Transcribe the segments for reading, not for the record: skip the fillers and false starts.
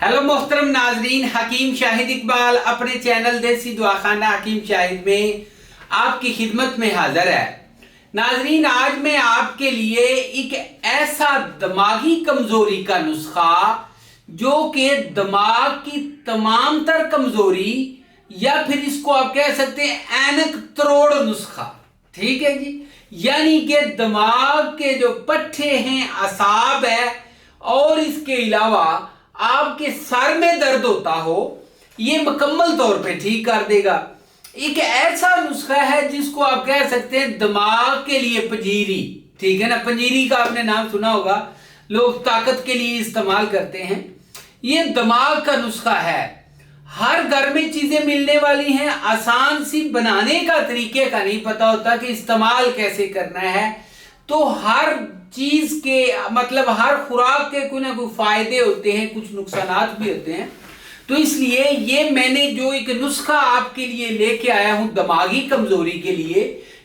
Hello मोहतरम नाजरीन, हकीम शाहिद इकबाल अपने चैनल देसी दुआखाना हकीम शाहिद में आपकी खिदमत में हाजिर है। नाजरीन, आज मैं आपके लिए एक ऐसा दिमागी कमजोरी का नुस्खा जो कि दिमाग की तमाम तर कमजोरी या फिर इसको आप कह सकते हैं ऐनक तरोड़ नुस्खा, ठीक है जी। यानी कि दिमाग के जो पट्टे हैं, असाब है और इसके अलावा आपके सर में दर्द होता हो, ये मुकम्मल तौर पे ठीक कर देगा। एक ऐसा नुस्खा है जिसको आप कह सकते हैं दिमाग के लिए पंजीरी, ठीक है ना। पंजीरी का आपने नाम सुना होगा, लोग ताकत के लिए इस्तेमाल करते हैं। ये दिमाग का नुस्खा है, हर घर में चीजें मिलने वाली हैं, आसान सी बनाने का तरीके का नहीं पता होता कि इस्तेमाल कैसे करना है। तो हर चीज के मतलब हर खुराक के कोई ना कोई फायदे होते हैं, कुछ नुकसानात भी होते हैं। तो इसलिए ये मैंने जो एक नुस्खा आपके लिए लेके आया हूं दिमागी कमजोरी के लिए,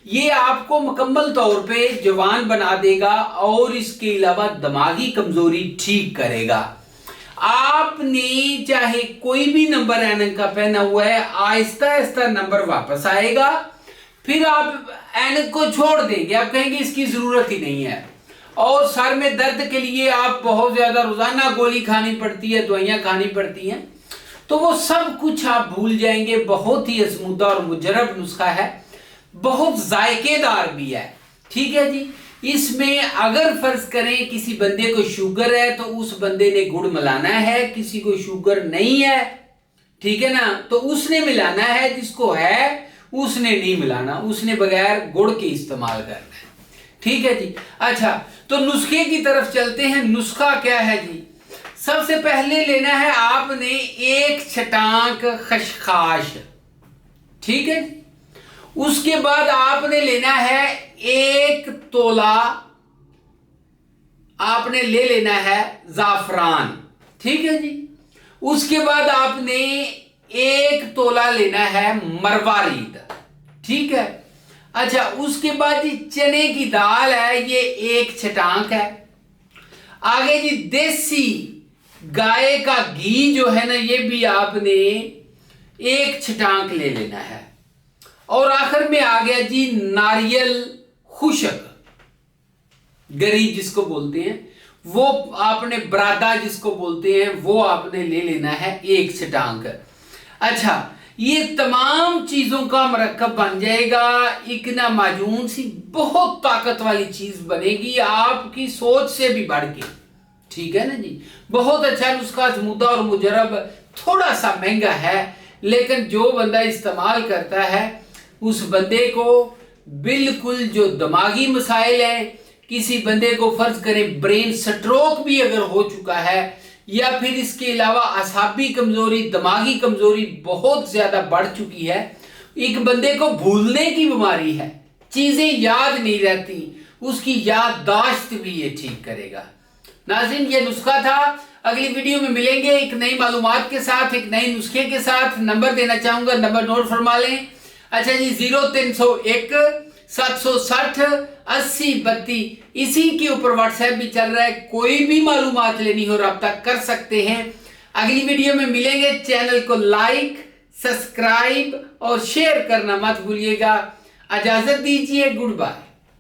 ये आपको मुकम्मल तौर पे जवान बना देगा और इसके अलावा दिमागी कमजोरी ठीक करेगा। आपने चाहे कोई भी नंबर ऐनक का पहना हुआ है, आहिस्ता आहिस्ता नंबर वापस आएगा, फिर आप ऐनक को छोड़ देंगे, आप कहेंगे इसकी जरूरत ही नहीं है। और सर में दर्द के लिए आप बहुत ज्यादा रोजाना गोली खानी पड़ती है, दवाइयां खानी पड़ती हैं, तो वो सब कुछ आप भूल जाएंगे। बहुत ही आजमूदा और मुजरब नुस्खा है, बहुत जायकेदार भी है, ठीक है जी। इसमें अगर फर्ज करें किसी बंदे को शुगर है तो उस बंदे ने गुड़ मिलाना है, किसी को शुगर नहीं है, ठीक है ना, तो उसने मिलाना है, जिसको है उसने नहीं मिलाना, उसने बगैर गुड़ के इस्तेमाल करना है, ठीक है जी। अच्छा, तो नुस्खे की तरफ चलते हैं। नुस्खा क्या है जी? सबसे पहले लेना है आपने एक छटाक खसखस, ठीक है। उसके बाद आपने लेना है एक तोला, आपने ले लेना है जाफरान, ठीक है जी। उसके बाद आपने एक तोला लेना है मरवारीद, ठीक है। अच्छा, उसके बाद जी चने की दाल है, ये एक छटाक है। आगे जी देसी गाय का घी जो है ना, ये भी आपने एक छटाक ले लेना है। और आखिर में आ गया जी नारियल खुशक, गरी जिसको बोलते हैं, वो आपने बरादा जिसको बोलते हैं, वो आपने ले लेना है एक छटाक। अच्छा, ये तमाम चीजों का मरकब बन जाएगा, एक ना माजून सी बहुत ताकत वाली चीज बनेगी, आपकी सोच से भी बढ़ के, ठीक है ना जी। बहुत अच्छा नुस्खा, आजमूदा और मुजरब, थोड़ा सा महंगा है, लेकिन जो बंदा इस्तेमाल करता है उस बंदे को बिल्कुल जो दिमागी मसाइल है, किसी बंदे को फर्ज करें ब्रेन स्ट्रोक भी अगर हो चुका है, या फिर इसके अलावा असाबी कमजोरी, दिमागी कमजोरी बहुत ज्यादा बढ़ चुकी है, एक बंदे को भूलने की बीमारी है, चीजें याद नहीं रहती, उसकी याददाश्त भी ये ठीक करेगा। नाज़रीन, ये नुस्खा था। अगली वीडियो में मिलेंगे एक नई मालूमात के साथ, एक नए नुस्खे के साथ। नंबर देना चाहूंगा, नंबर नोट फरमा लें। अच्छा जी, 0301 760 80 32, इसी के ऊपर व्हाट्सएप भी चल रहा है, कोई भी मालूमात लेनी हो रब्ता कर सकते हैं। अगली वीडियो में मिलेंगे, चैनल को लाइक, सब्सक्राइब और शेयर करना मत भूलिएगा। इजाजत दीजिए, गुड बाय।